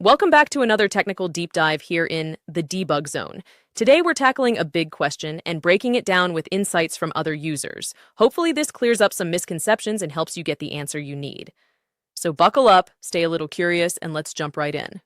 Welcome back to another technical deep dive here in the debug zone. Today we're tackling a big question and breaking it down with insights from other users. Hopefully this clears up some misconceptions and helps you get the answer you need. So buckle up, stay a little curious, and let's jump right in.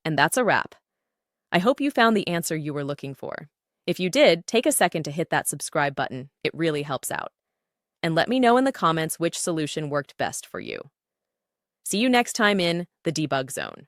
And that's a wrap. I hope you found the answer you were looking for. If you did, take a second to hit that subscribe button. It really helps out. And let me know in the comments which solution worked best for you. See you next time in the debug zone.